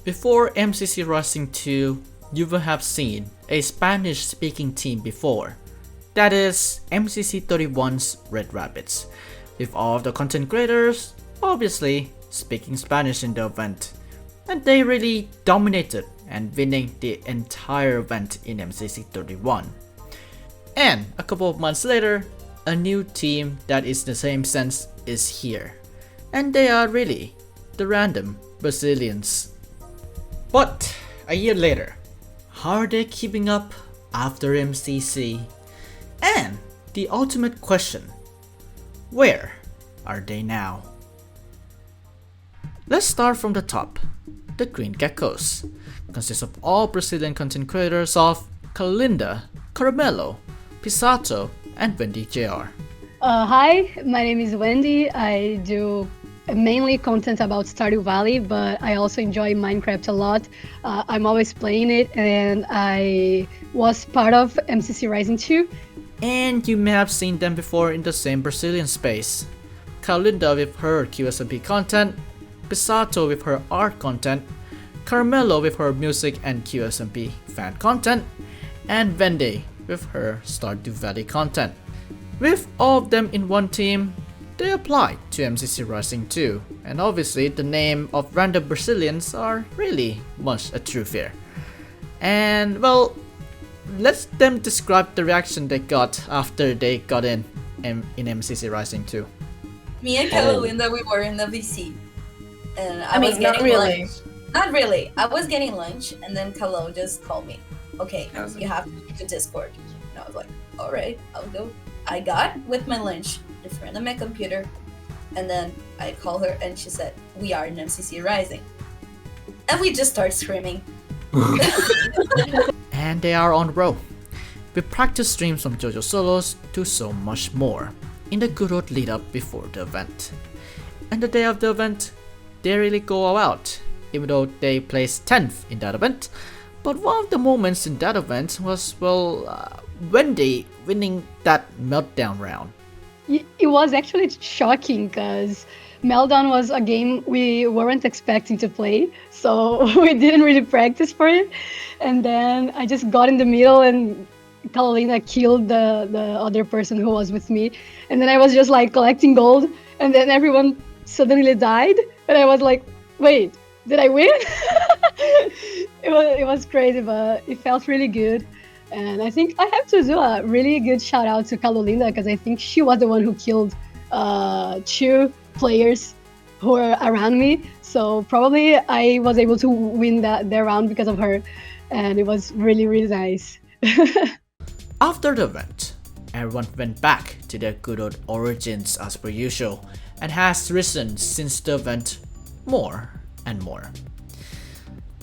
Before MCC Rising 2, you will have seen a Spanish speaking team before. That is MCC 31's Red Rabbits, with all of the content creators obviously speaking Spanish in the event. And they really dominated and winning the entire event in MCC 31. And a couple of months later, a new team that is the same sense is here. And they are really the random Brazilians. But a year later, how are they keeping up after MCC? And the ultimate question, where are they now? Let's start from the top. The Green Geckos consists of all Brazilian content creators of Kalinda, Caramelo, Pisato, and Wendy Jr. Hi, my name is Wendy. I do mainly content about Stardew Valley, but I also enjoy Minecraft a lot. I'm always playing it, and I was part of MCC Rising 2. And you may have seen them before in the same Brazilian space. Kalinda with her QSMP content, Pisato with her art content, Caramelo with her music and QSMP fan content, and Wendy with her Stardew Valley content. With all of them in one team, they applied to MCC Rising 2, and obviously the name of random Brazilians are really much a true fear. And well, let them describe the reaction they got after they got in MCC Rising 2. Me and Catalinda, we were in the VC. And I was not getting really. lunch. Not really. I was getting lunch, and then Kalo just called me. Okay, you have to go to Discord. And I was like, alright, I'll go. I got with my lunch, in front of my computer, and then I called her, and she said, we are in MCC Rising. And we just started screaming. And they are on the road, with practice streams from JoJo Solos to so much more, in the good old lead up before the event. And the day of the event, they really go all out, even though they placed 10th in that event. But one of the moments in that event was, Wendy winning that meltdown round. It was actually shocking because Meltdown was a game we weren't expecting to play, so we didn't really practice for it. And then I just got in the middle and Carolina killed the other person who was with me. And then I was just like collecting gold, and then everyone suddenly died. And I was like, wait, did I win? It was crazy, but it felt really good. And I think I have to do a really good shout out to Carolina because I think she was the one who killed 2 players who were around me. So probably I was able to win that round because of her. And it was really, really nice. After the event, everyone went back to their good old origins as per usual, and has risen since the event more and more.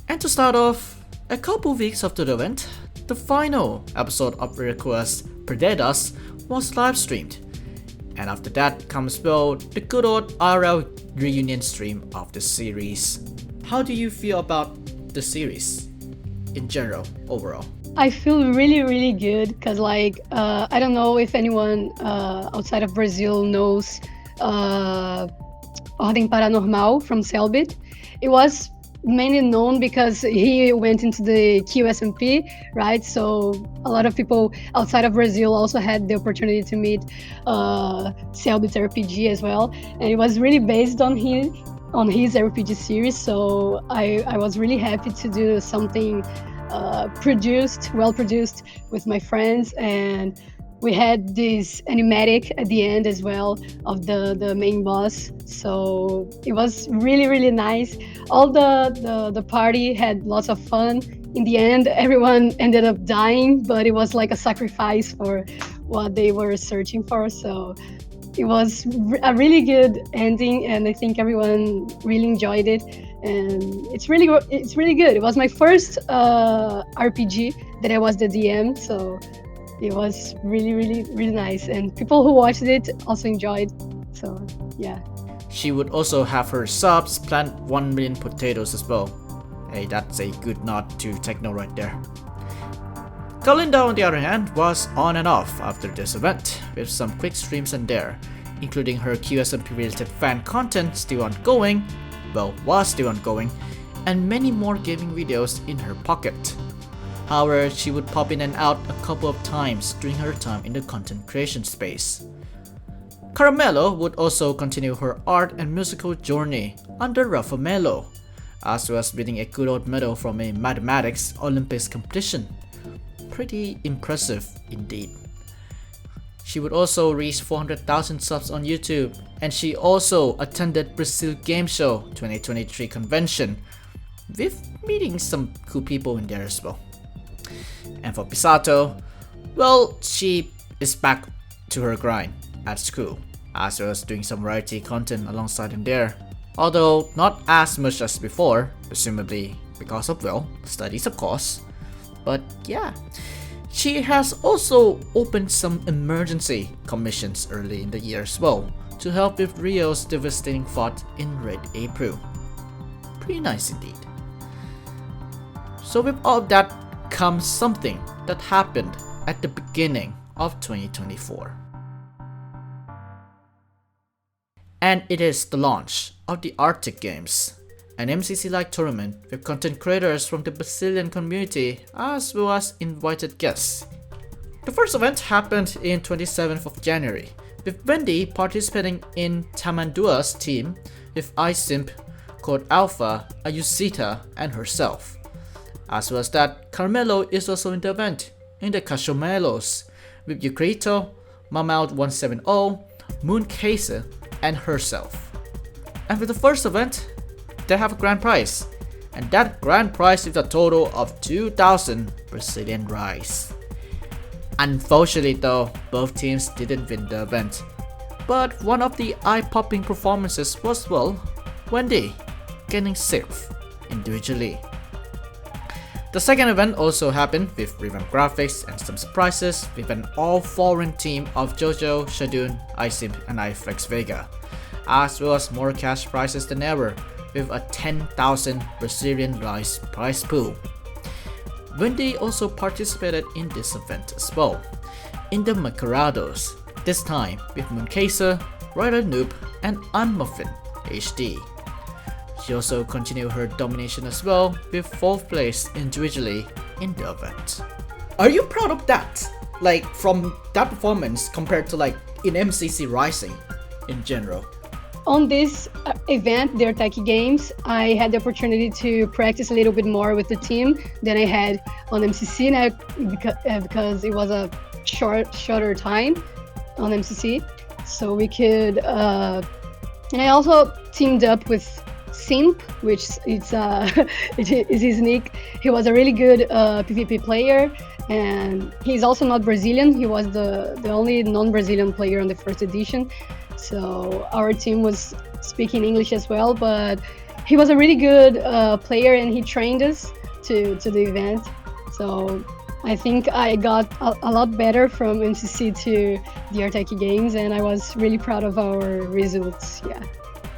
And to start off, a couple weeks after the event, the final episode of Request Predators was live streamed. And after that comes the good old RL reunion stream of the series. How do you feel about the series in general, overall? I feel really, really good because I don't know if anyone outside of Brazil knows Ordem Paranormal from Selbit. It was mainly known because he went into the QSMP, right? So a lot of people outside of Brazil also had the opportunity to meet Selbit RPG as well. And it was really based on his RPG series. So I was really happy to do something well produced with my friends, and we had this animatic at the end as well of the main boss. So it was really, really nice. All the party had lots of fun. In the end, everyone ended up dying, but it was like a sacrifice for what they were searching for. So it was a really good ending, and I think everyone really enjoyed it. And it's really good. It was my first RPG that I was the DM, so it was really, really, really nice. And people who watched it also enjoyed. So yeah. She would also have her subs plant 1 million potatoes as well. Hey, that's a good nod to Techno right there. Kalinda, on the other hand, was on and off after this event, with some quick streams and there, including her QSMP related fan content still ongoing, was still ongoing, and many more gaming videos in her pocket. However, she would pop in and out a couple of times during her time in the content creation space. Caramello would also continue her art and musical journey under Raffamello, as well as winning a kudos medal from a mathematics Olympics competition. Pretty impressive indeed. She would also reach 400,000 subs on YouTube, and she also attended Brazil Game Show 2023 convention, with meeting some cool people in there as well. And for Pisato, well, she is back to her grind at school, as well as doing some variety content alongside in there, although not as much as before, presumably because of, well, studies of course. But yeah, she has also opened some emergency commissions early in the year as well, to help with Rio's devastating fight in Red April. Pretty nice indeed. So with all of that comes something that happened at the beginning of 2024. And it is the launch of the Arctic Games, an MCC-like tournament with content creators from the Brazilian community as well as invited guests. The first event happened in 27th of January, with Wendy participating in Tamandua's team with iSimp, Code Alpha, Ayusita, and herself. As well as that, Carmelo is also in the event in the Cashomelos with Yukrito, Mamout170, Mooncase, and herself. And for the first event, they have a grand prize, and that grand prize is a total of 2,000 Brazilian reais. Unfortunately though, both teams didn't win the event, but one of the eye-popping performances was, well, Wendy getting 6th individually. The second event also happened with revamped graphics and some surprises with an all-foreign team of Jojo, Shadun, iSimp, and iFlex Vega, as well as more cash prizes than ever with a 10,000 Brazilian reais prize pool. Wendy also participated in this event as well, in the Macarados, this time with Mooncase, Rider Noob, and Unmuffin HD. She also continued her domination as well with 4th place individually in the event. Are you proud of that? Like from that performance compared to like in MCC Rising in general? On this event, the Arctic Games, I had the opportunity to practice a little bit more with the team than I had on MCC now because it was a shorter time on MCC. So we could, and I also teamed up with Simp, which it's it is his nick. He was a really good PvP player, and he's also not Brazilian. He was the only non-Brazilian player on the first edition. So our team was speaking English as well, but he was a really good player, and he trained us to the event. So I think I got a lot better from MCC to the Arctic Games, and I was really proud of our results. Yeah.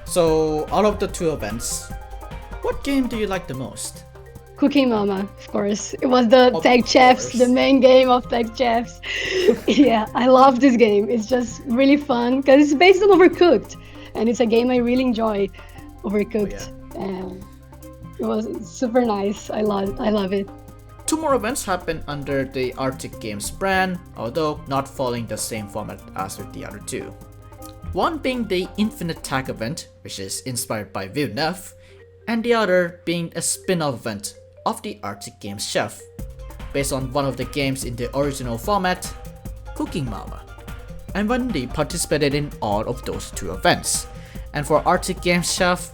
So out of the two events, what game do you like the most? Cooking Mama, of course. It was the Tag Chefs, the main game of Tag Chefs. Yeah, I love this game. It's just really fun because it's based on Overcooked, and it's a game I really enjoy. Overcooked, and it was super nice. I love it. 2 more events happened under the Arctic Games brand, although not following the same format as with the other 2. One being the Infinite Tag event, which is inspired by Villeneuve, and the other being a spin-off event of the Arctic Games Chef, based on one of the games in the original format, Cooking Mama. And Wendy participated in all of those 2 events. And for Arctic Games Chef,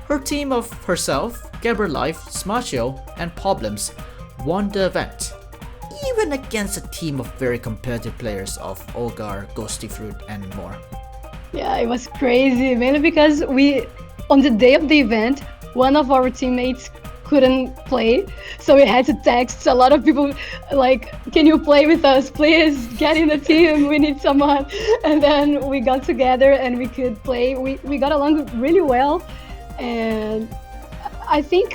her team of herself, Gabriel Life, Smajor, and Problems won the event, even against a team of very competitive players of Olgar, Ghosty Fruit, and more. Yeah, it was crazy, mainly because on the day of the event, one of our teammates couldn't play, so we had to text a lot of people like, can you play with us, please get in the team, we need someone. And then we got together and we could play. We got along really well, and I think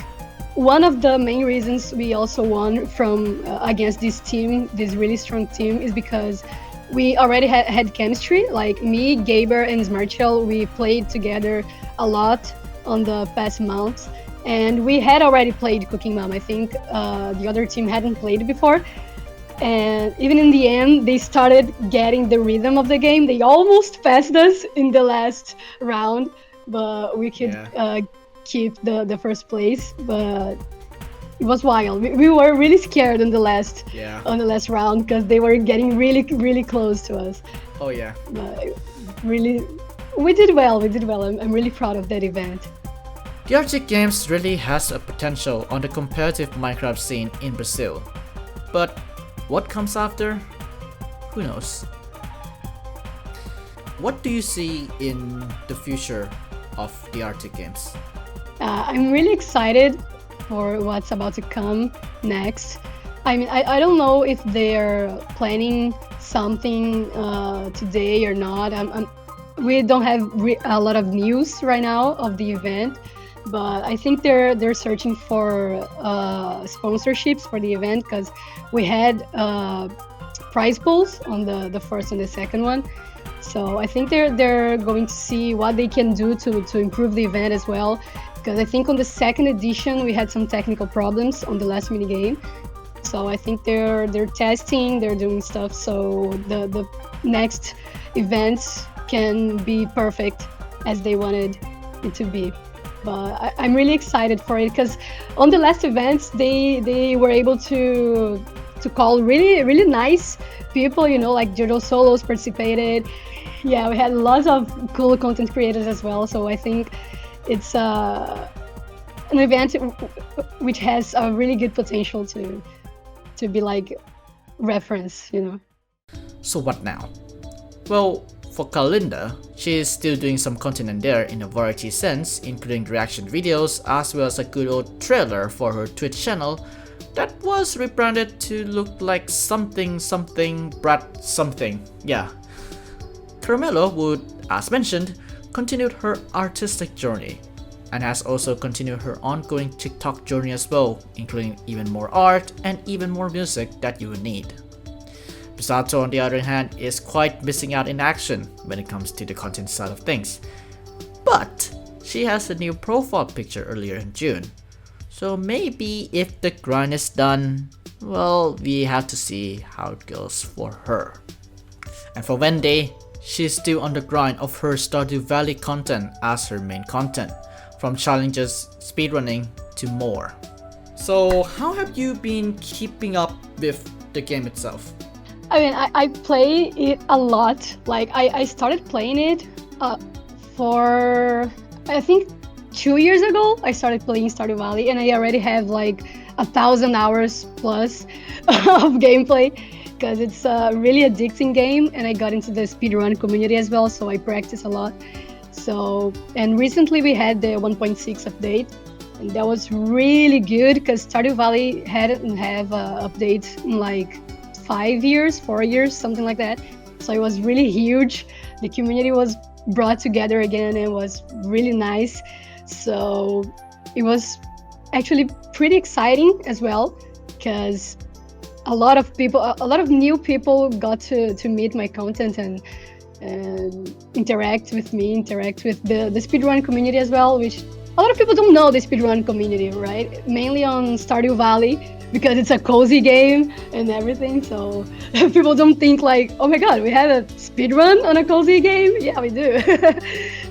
one of the main reasons we also won from against this team, this really strong team, is because we already had chemistry. Like me, Gaber, and Smartshell, we played together a lot on the past months, and we had already played Cooking Mom. I think the other team hadn't played it before. And even in the end, they started getting the rhythm of the game. They almost passed us in the last round, but we could keep the first place. But it was wild. We were really scared on the last round because they were getting really close to us. Oh yeah. But really, we did well. I'm really proud of that event. The Arctic Games really has a potential on the competitive Minecraft scene in Brazil, but what comes after? Who knows? What do you see in the future of the Arctic Games? I'm really excited for what's about to come next. I mean, I don't know if they're planning something today or not. We don't have a lot of news right now of the event, but I think they're searching for sponsorships for the event because we had prize pools on the first and the second one. So I think they're going to see what they can do to improve the event as well. Because I think on the second edition we had some technical problems on the last mini game. So I think they're testing, they're doing stuff so the next events can be perfect as they wanted it to be. But I'm really excited for it because on the last events they were able to call really nice people, you know, like Jojo Solos participated. Yeah, we had lots of cool content creators as well. So I think it's an event which has a really good potential to be like reference, you know. So what now? Well, for Kalinda, she is still doing some content in there in a variety sense, including reaction videos as well as a good old trailer for her Twitch channel that was rebranded to look like something brat something. Yeah. Carmelo would, as mentioned, continued her artistic journey and has also continued her ongoing TikTok journey as well, including even more art and even more music that you would need. Pisato, on the other hand, is quite missing out in action when it comes to the content side of things. But she has a new profile picture earlier in June. So maybe if the grind is done, well, we have to see how it goes for her. And for Wendy, she's still on the grind of her Stardew Valley content as her main content, from challenges, speedrunning, to more. So how have you been keeping up with the game itself? I mean, I play it a lot. Like, I started playing it for, I think, 2 years ago. I started playing Stardew Valley, and I already have like 1,000 hours plus of gameplay because it's a really addicting game, and I got into the speedrun community as well, so I practice a lot. So, and recently we had the 1.6 update, and that was really good because Stardew Valley hadn't have updates in like 4 years, something like that. So it was really huge. The community was brought together again and was really nice. So it was actually pretty exciting as well because a lot of new people got to meet my content and interact with me, interact with the speedrun community as well, which a lot of people don't know the speedrun community, right? Mainly on Stardew Valley because it's a cozy game and everything. So people don't think like, oh my god, we have a speedrun on a cozy game? Yeah, we do.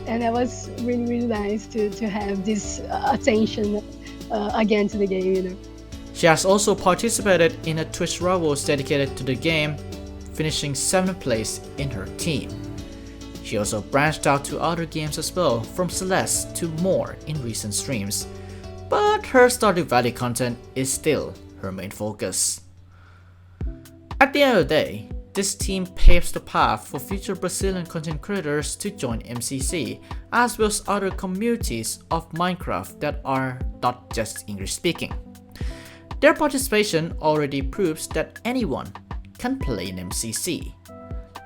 And that was really nice to have this attention again to the game, you know. She has also participated in a Twitch Rivals dedicated to the game, finishing 7th place in her team. She also branched out to other games as well, from Celeste to more in recent streams, but her Stardew Valley content is still her main focus. At the end of the day, this team paves the path for future Brazilian content creators to join MCC, as well as other communities of Minecraft that are not just English speaking. Their participation already proves that anyone can play in MCC.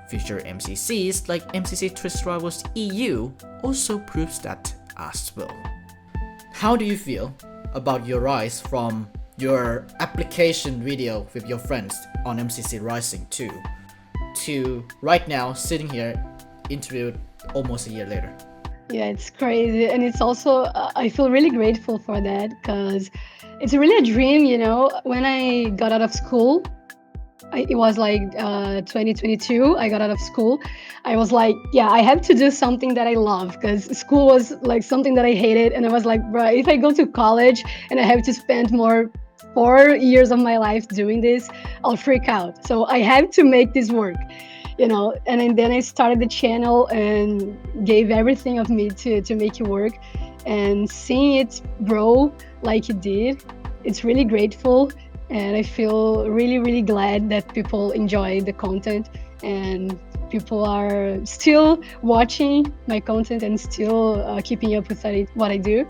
Future MCCs like MCC Twitch Rivals EU also proves that as well. How do you feel about your rise from your application video with your friends on MCC Rising 2 to right now sitting here interviewed almost a year later? Yeah, it's crazy. And it's also, I feel really grateful for that because it's really a dream, you know. When I got out of school, it was like 2022, I got out of school. I was like, yeah, I have to do something that I love because school was like something that I hated. And I was like, bro, if I go to college and I have to spend more 4 years of my life doing this, I'll freak out. So I have to make this work, you know. And then I started the channel and gave everything of me to make it work. And seeing it grow like it did, it's really grateful. And I feel really, really glad that people enjoy the content and people are still watching my content and still keeping up with what I do.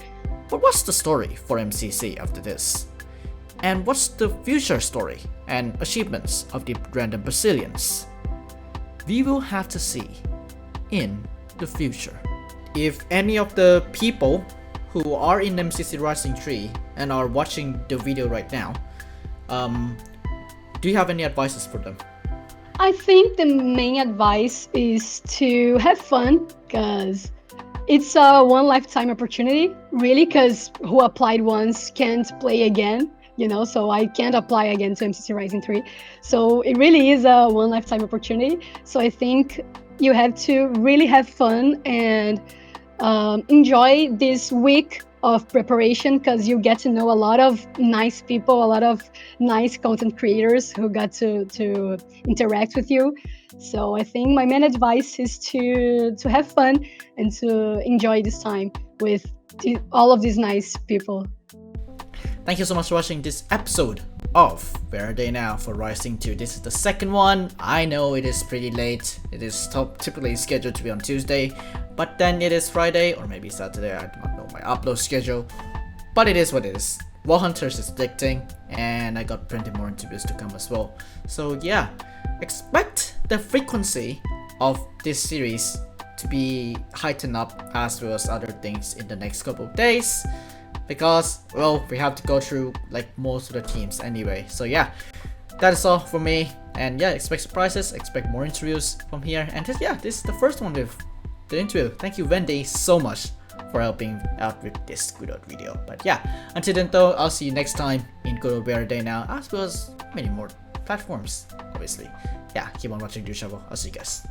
But what's the story for MCC after this? And what's the future story and achievements of the random Brazilians? We will have to see in the future. If any of the people who are in MCC Rising 3 and are watching the video right now, do you have any advices for them? I think the main advice is to have fun because it's a one lifetime opportunity, really, because who applied once can't play again, you know, so I can't apply again to MCC Rising 3. So it really is a one lifetime opportunity. So I think you have to really have fun and enjoy this week of preparation because you get to know a lot of nice people, a lot of nice content creators who got to interact with you. So I think my main advice is to have fun and to enjoy this time with all of these nice people. Thank you so much for watching this episode of Where Are They Now for Rising 2. This is the second one. I know it is pretty late. It is typically scheduled to be on Tuesday, but then it is Friday or maybe Saturday. I do not know my upload schedule, but it is what it is. Wall Hunters is addicting, and I got plenty more interviews to come as well. So yeah, expect the frequency of this series to be heightened up as well as other things in the next couple of days. Because, well, we have to go through like most of the teams anyway. So yeah, that is all for me. And yeah, expect surprises, expect more interviews from here. And this is the first one with the interview. Thank you, Wendy, so much for helping out with this good old video. But yeah, until then though, I'll see you next time in good old Where Are They Now, as well as many more platforms, obviously. Yeah, keep on watching Duechayapol. I'll see you guys.